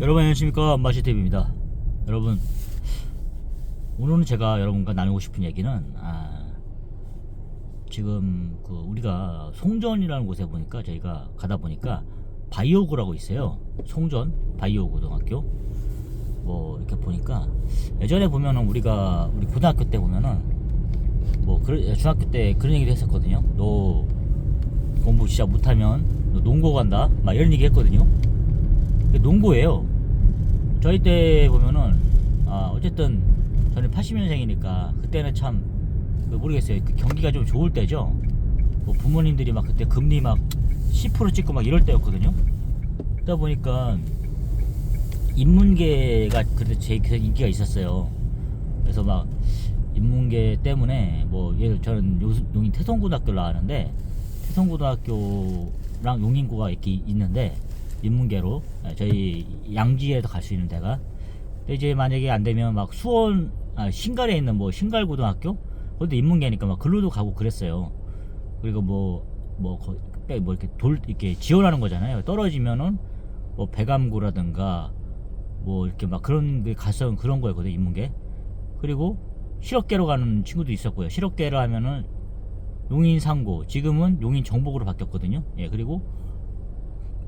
여러분 안녕하십니까, 엄마시TV입니다. 여러분, 오늘은 제가 여러분과 나누고 싶은 얘기는 지금 우리가 송전이라는 곳에 보니까 저희가 가다 보니까 바이오고라고 있어요. 송전 바이오고등학교. 뭐 이렇게 보니까 예전에 보면은 우리 고등학교 때 보면은 중학교 때 그런 얘기도 했었거든요. 너 공부 진짜 못하면 너 농고 간다, 막 이런 얘기 했거든요. 농고예요. 저희 때 보면은 어쨌든 저는 80년생이니까 그때는 참 모르겠어요. 그 경기가 좀 좋을 때죠. 뭐 부모님들이 막 그때 금리 막 10% 찍고 막 이럴 때였거든요. 그러다 보니까 인문계가 그래도 제일 인기가 있었어요. 그래서 막 인문계 때문에 저는 용인 태성고등학교를 나왔는데, 태성고등학교랑 용인고가 이렇게 있는데, 인문계로 저희 양지에도 갈 수 있는 데가. 근데 이제 만약에 안 되면 막 수원 신갈에 있는 신갈고등학교, 거기도 인문계니까 막 글로도 가고 그랬어요. 그리고 이렇게 지원하는 거잖아요. 떨어지면은 배감고라든가 이렇게 막 그런 게 가서 그런 거였거든요, 인문계. 그리고 실업계로 가는 친구도 있었고요. 실업계로 하면은 용인 상고, 지금은 용인 정복으로 바뀌었거든요. 예, 그리고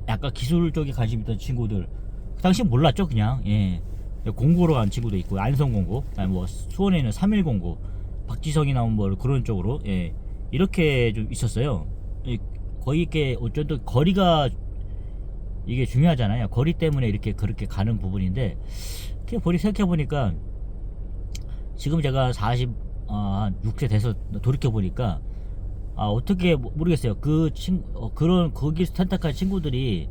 약간 기술 쪽에 관심 있던 친구들, 그 당시 몰랐죠, 그냥. 예, 공고로 간 친구도 있고, 안성공고, 수원에 있는 3.1공고, 박지성이 나온 그런 쪽으로, 예, 이렇게 좀 있었어요. 거의 이렇게 어쨌든 거리가 이게 중요하잖아요. 거리 때문에 그렇게 가는 부분인데, 생각해보니까 지금 제가 46세 돼서 돌이켜보니까 어떻게 모르겠어요. 거기서 선택한 친구들이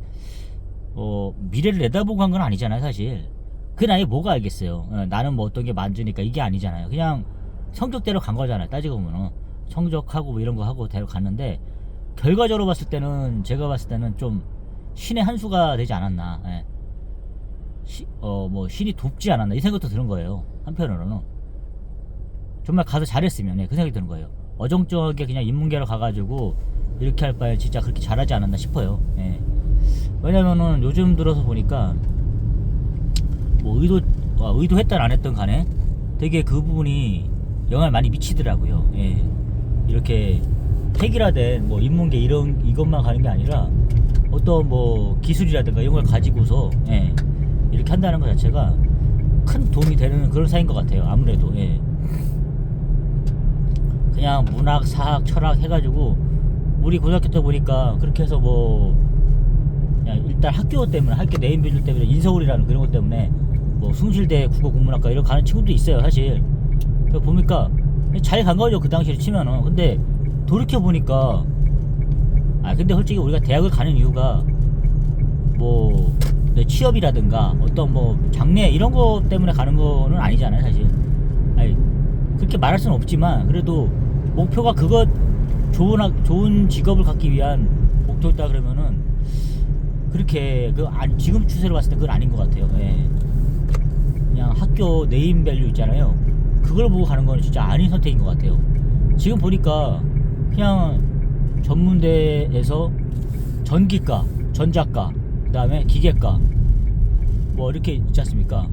미래를 내다보고 한 건 아니잖아요, 사실. 그 나이에 뭐가 알겠어요. 나는 어떤 게 만주니까 이게 아니잖아요. 그냥 성적대로 간 거잖아요, 따지고 보면은. 성적하고 이런 거 하고 대로 갔는데, 결과적으로 제가 봤을 때는 좀 신의 한 수가 되지 않았나. 예. 신이 돕지 않았나, 이 생각도 드는 거예요. 한편으로는 정말 가서 잘했으면, 그 생각이 드는 거예요. 어정쩡하게 그냥 인문계로 가가지고 이렇게 할 바에 진짜 그렇게 잘하지 않았나 싶어요. 예. 왜냐면은 요즘 들어서 보니까 의도했든 안 했든 간에 되게 그 부분이 영향을 많이 미치더라고요. 예. 이렇게 획일화된 인문계 이것만 가는 게 아니라 어떤 기술이라든가 이런 걸 가지고서, 예, 이렇게 한다는 것 자체가 큰 도움이 되는 그런 사이인 것 같아요. 아무래도. 예. 그냥 문학, 사학, 철학 해가지고 우리 고등학교 때 보니까 그렇게 해서 그냥 일단 학교 네임밸류 때문에, 인서울이라는 그런 것 때문에 숭실대 국어국문학과 이런 가는 친구도 있어요, 사실. 보니까 잘 간 거죠, 그 당시에 치면은. 근데 돌이켜 보니까 근데 솔직히 우리가 대학을 가는 이유가 취업이라든가 어떤 장래 이런 거 때문에 가는 거는 아니잖아요, 사실. 그렇게 말할 수는 없지만, 그래도 목표가 좋은 직업을 갖기 위한 목표였다 그러면은 그렇게 지금 추세로 봤을 때 그건 아닌 것 같아요. 예. 그냥 학교 네임밸류 있잖아요. 그걸 보고 가는 거는 진짜 아닌 선택인 것 같아요. 지금 보니까 그냥 전문대에서 전기과, 전자과, 그 다음에 기계과 이렇게 있지 않습니까?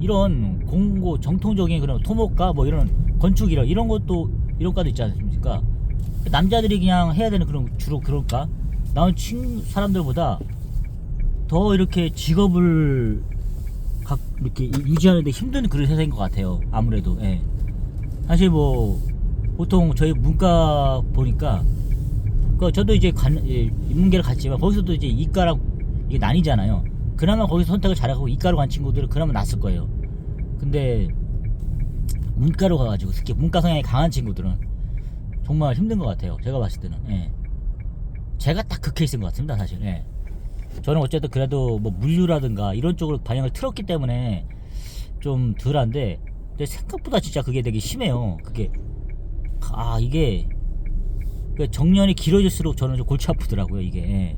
이런 공고 정통적인 그런 토목과 이런 건축 이런 것도, 이런 과도 있지 않습니까? 남자들이 그냥 해야 되는 주로 그런 과 나온 사람들보다 더 이렇게 직업을 이렇게 유지하는데 힘든 그런 세상인 것 같아요, 아무래도. 예. 사실 보통 저희 문과 보니까 저도 이제 인문계를 갔지만 거기서도 이제 이과랑 이게 나뉘잖아요. 그나마 거기서 선택을 잘하고 이과로 간 친구들은 그나마 낫을 거예요. 근데 문과로 가가지고 특히 문과 성향이 강한 친구들은 정말 힘든 것 같아요, 제가 봤을 때는. 예. 제가 딱 그 케이스인 것 같습니다, 사실. 예. 저는 어쨌든 그래도 물류라든가 이런 쪽으로 방향을 틀었기 때문에 좀 덜한데, 근데 생각보다 진짜 그게 되게 심해요. 이게 정년이 길어질수록 저는 좀 골치 아프더라고요, 이게. 예.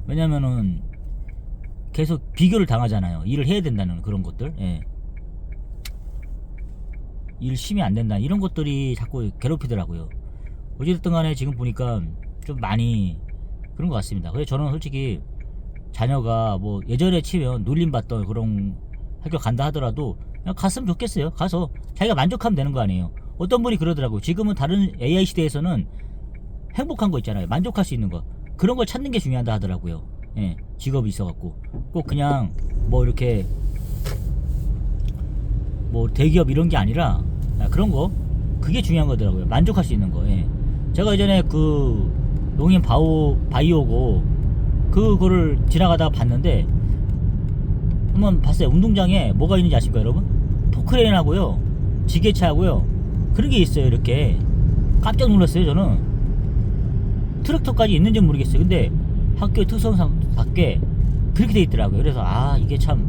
왜냐면은 계속 비교를 당하잖아요. 일을 해야 된다는 그런 것들. 예. 일 열심히 안 된다, 이런 것들이 자꾸 괴롭히더라고요. 어쨌든 간에 지금 보니까 좀 많이 그런 것 같습니다. 그래서 저는 솔직히 자녀가 뭐 예전에 치면 놀림받던 그런 학교 간다 하더라도 그냥 갔으면 좋겠어요. 가서 자기가 만족하면 되는 거 아니에요. 어떤 분이 그러더라고요. 지금은 다른 AI 시대에서는 행복한 거 있잖아요. 만족할 수 있는 거. 그런 걸 찾는 게 중요하다 하더라고요. 예, 직업이 있어갖고. 꼭 그냥 뭐 이렇게 뭐 대기업 이런 게 아니라 그런 거. 그게 중요한 거더라고요. 만족할 수 있는 거. 예. 제가 예전에 그 농인 바이오고 그거를 지나가다가 봤는데 한번 봤어요. 운동장에 뭐가 있는지 아십니까 여러분? 포크레인하고요, 지게차하고요, 그런 게 있어요. 이렇게 깜짝 놀랐어요. 저는 트랙터까지 있는지 모르겠어요. 근데 학교 특성상 밖에 그렇게 돼 있더라고요. 그래서 아, 이게 참,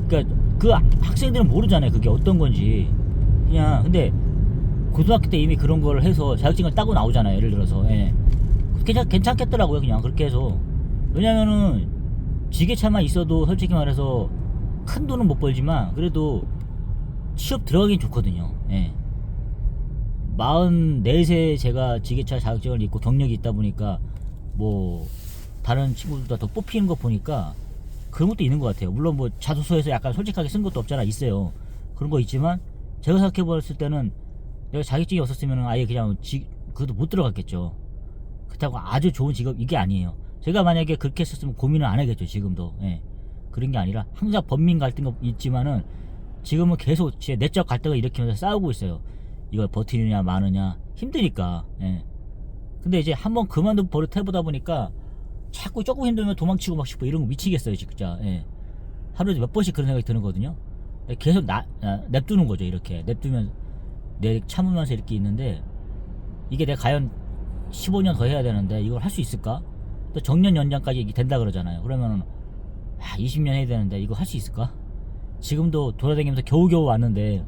그러니까 그 학생들은 모르잖아요. 그게 어떤 건지. 그냥 근데 고등학교 때 이미 그런 걸 해서 자격증을 따고 나오잖아요. 예를 들어서. 예. 괜찮겠더라고요. 그냥 그렇게 해서. 왜냐면은 지게차만 있어도 솔직히 말해서 큰 돈은 못 벌지만 그래도 취업 들어가긴 좋거든요. 예. 44세 제가 지게차 자격증을 있고 경력이 있다 보니까 뭐 다른 친구들보다 더 뽑히는 거 보니까 그런 것도 있는 것 같아요. 물론 뭐 자소서에서 약간 솔직하게 쓴 것도 없잖아. 있어요. 그런 거 있지만 제가 생각해 봤을 때는 내가 자격증이 없었으면 아예 그냥 그것도 못 들어갔겠죠. 그렇다고 아주 좋은 직업 이게 아니에요. 제가 만약에 그렇게 했었으면 고민을 안 하겠죠. 지금도. 예. 그런 게 아니라 항상 법민 갈등 있지만은 지금은 계속 제 내적 갈등을 일으키면서 싸우고 있어요. 이걸 버티느냐 마느냐 힘드니까. 예. 근데 이제 한번 그만두고 버릇 해보다 보니까 자꾸 조금 힘들면 도망치고 막 싶고 이런 거 미치겠어요 진짜. 예. 하루에 몇 번씩 그런 생각이 드는거든요. 계속 냅두는 거죠. 이렇게 냅두면 내 참으면서 이렇게 있는데 이게 내가 과연 15년 더 해야 되는데 이걸 할 수 있을까? 또 정년 연장까지 된다 그러잖아요. 그러면은 20년 해야 되는데 이거 할 수 있을까? 지금도 돌아다니면서 겨우겨우 왔는데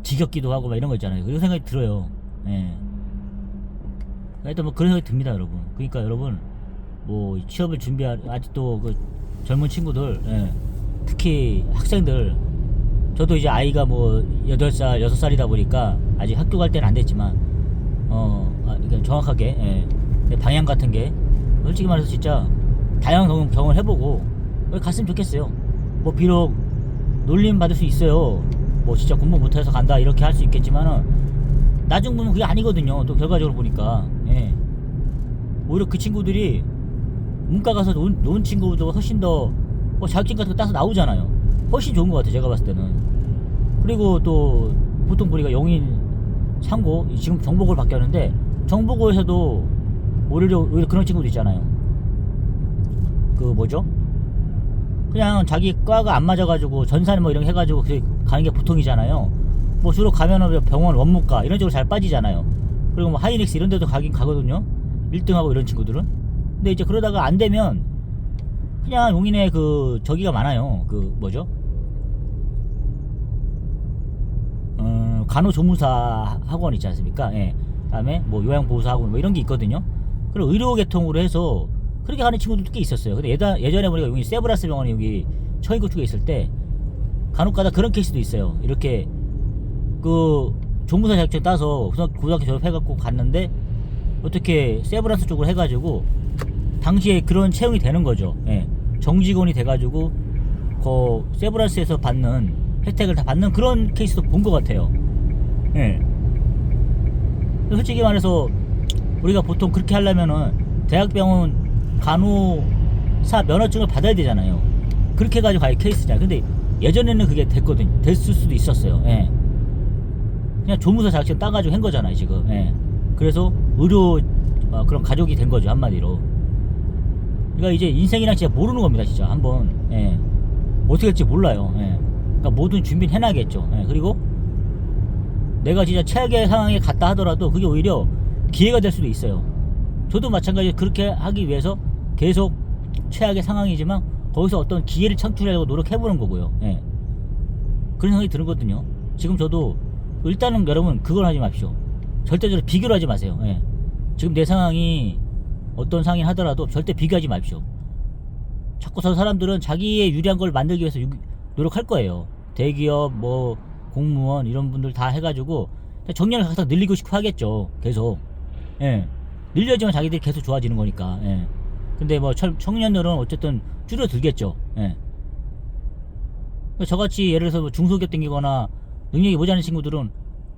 지겹기도 하고 막 이런 거 있잖아요. 이런 생각이 들어요. 예. 하여튼 뭐 그런 생각이 듭니다, 여러분. 그러니까 여러분 뭐 취업을 준비할 아직도 그 젊은 친구들, 예. 특히 학생들, 저도 이제 아이가 뭐 8살, 6살이다 보니까 아직 학교 갈 때는 안 됐지만 그러니까 정확하게 방향 같은 게 솔직히 말해서 진짜 다양한 경험을 해보고 갔으면 좋겠어요. 뭐 비록 놀림 받을 수 있어요. 뭐 진짜 공부 못해서 간다 이렇게 할 수 있겠지만은 나중 보면 그게 아니거든요. 또 결과적으로 보니까. 예. 오히려 그 친구들이 문과 가서 논 친구도 훨씬 더 자격증 같은 거 따서 나오잖아요. 훨씬 좋은 것 같아요. 제가 봤을 때는. 그리고 또 보통 우리가 영인 상고 지금 정보고를 바뀌었는데 정보고에서도 오히려 그런 친구도 있잖아요. 그 뭐죠? 그냥 자기 과가 안 맞아가지고 전산 뭐 이런 거 해가지고 가는 게 보통이잖아요. 뭐 주로 가면은 병원 원무과 이런 쪽으로 잘 빠지잖아요. 그리고 뭐 하이닉스 이런 데도 가긴 가거든요. 1등하고 이런 친구들은. 근데 이제 그러다가 안 되면 그냥 용인에 그 저기가 많아요. 그 뭐죠? 간호조무사 학원 있지 않습니까? 예. 그다음에 뭐 요양보호사 학원 뭐 이런 게 있거든요. 그리고 의료계통으로 해서 그렇게 가는 친구들도 꽤 있었어요. 근데 예전에 우리가 여기 세브라스 병원이 여기 청인구 쪽에 있을 때 간혹가다 그런 케이스도 있어요. 이렇게 그 조무사 자격증 따서 고등학교 졸업해갖고 갔는데 어떻게 세브란스 쪽으로 해가지고 당시에 그런 채용이 되는 거죠. 예. 정직원이 돼가지고 그 세브란스에서 받는 혜택을 다 받는 그런 케이스도 본 것 같아요. 예. 솔직히 말해서 우리가 보통 그렇게 하려면은 대학병원 간호사 면허증을 받아야 되잖아요. 그렇게 해가지고 갈 케이스잖아요. 근데 예전에는 그게 됐을 수도 있었어요. 예. 그냥 조무사 자격증 따가지고 한 거잖아요 지금. 예. 그래서 의료 그런 가족이 된 거죠 한마디로. 그러니까 이제 인생이랑 진짜 모르는 겁니다 진짜 한번. 예. 어떻게 될지 몰라요. 예. 그러니까 모든 준비는 해놔야겠죠. 예. 그리고 내가 진짜 최악의 상황에 갔다 하더라도 그게 오히려 기회가 될 수도 있어요. 저도 마찬가지로 그렇게 하기 위해서 계속 최악의 상황이지만 거기서 어떤 기회를 창출하려고 노력해보는 거고요. 예. 그런 생각이 들거든요. 지금 저도 일단은 여러분 그걸 하지 마십시오. 절대적으로 비교를 하지 마세요. 예. 지금 내 상황이 어떤 상황이 하더라도 절대 비교하지 마십시오. 자꾸 저 사람들은 자기의 유리한 걸 만들기 위해서 노력할 거예요. 대기업 뭐 공무원 이런 분들 다 해가지고 정년을 항상 늘리고 싶어 하겠죠. 계속. 예. 늘려야지만 자기들이 계속 좋아지는 거니까. 예. 근데 뭐 청년들은 어쨌든 줄어들겠죠. 예. 저같이 예를 들어서 뭐 중소기업 땡기거나 능력이 모자란 친구들은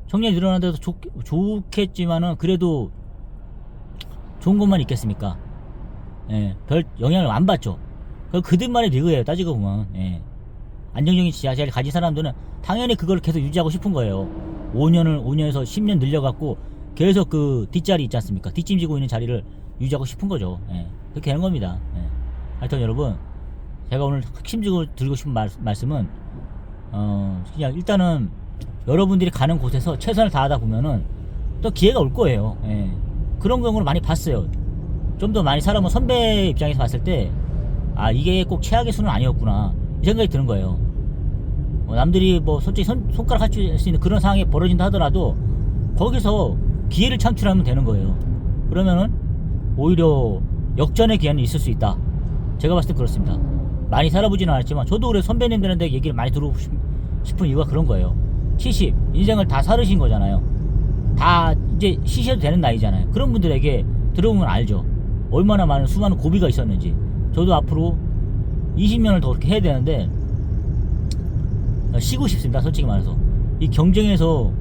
청년이 늘어난 데도 좋겠지만은 그래도 좋은 것만 있겠습니까? 예, 별 영향을 안 받죠. 그들만의 리그예요, 따지고 보면. 예. 안정적인 자리를 가진 사람들은 당연히 그걸 계속 유지하고 싶은 거예요. 5년에서 10년 늘려갖고 계속 그 뒷자리 있지 않습니까? 뒷짐지고 있는 자리를 유지하고 싶은 거죠. 예. 그렇게 되는 겁니다. 예. 하여튼 여러분, 제가 오늘 핵심적으로 드리고 싶은 말씀은, 그냥 일단은 여러분들이 가는 곳에서 최선을 다하다 보면은 또 기회가 올 거예요. 예. 그런 경우를 많이 봤어요. 좀 더 많이 살아본 선배 입장에서 봤을 때, 아, 이게 꼭 최악의 수는 아니었구나. 이 생각이 드는 거예요. 남들이 뭐 솔직히 손가락 할 수 있는 그런 상황이 벌어진다 하더라도 거기서 기회를 창출하면 되는 거예요. 그러면은 오히려 역전의 기회는 있을 수 있다. 제가 봤을 때 그렇습니다. 많이 살아보지는 않았지만 저도 그래 선배님들한테 얘기를 많이 들어보고 싶은 이유가 그런 거예요. 70 인생을 다 살으신 거잖아요. 다 이제 쉬셔도 되는 나이잖아요. 그런 분들에게 들어보면 알죠. 얼마나 많은 수많은 고비가 있었는지. 저도 앞으로 20년을 더 그렇게 해야 되는데 쉬고 싶습니다. 솔직히 말해서 이 경쟁에서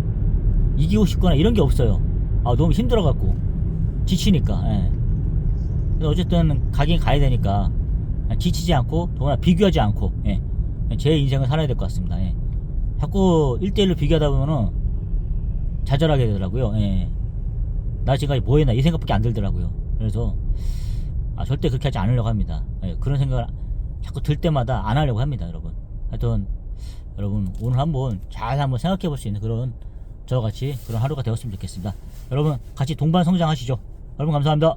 이기고 싶거나 이런 게 없어요. 아, 너무 힘들어갖고 지치니까. 예. 그래서 어쨌든 가긴 가야 되니까 지치지 않고 더구나 비교하지 않고, 예, 제 인생을 살아야 될 것 같습니다. 예. 자꾸 1대1로 비교하다 보면은 좌절하게 되더라고요. 예. 나 지금까지 뭐 했나 이 생각밖에 안 들더라고요. 그래서 절대 그렇게 하지 않으려고 합니다. 예. 그런 생각을 자꾸 들 때마다 안 하려고 합니다, 여러분. 하여튼 여러분 오늘 한번 잘 한번 생각해 볼 수 있는 그런 저같이 그런 하루가 되었으면 좋겠습니다. 여러분 같이 동반 성장하시죠. 여러분 감사합니다.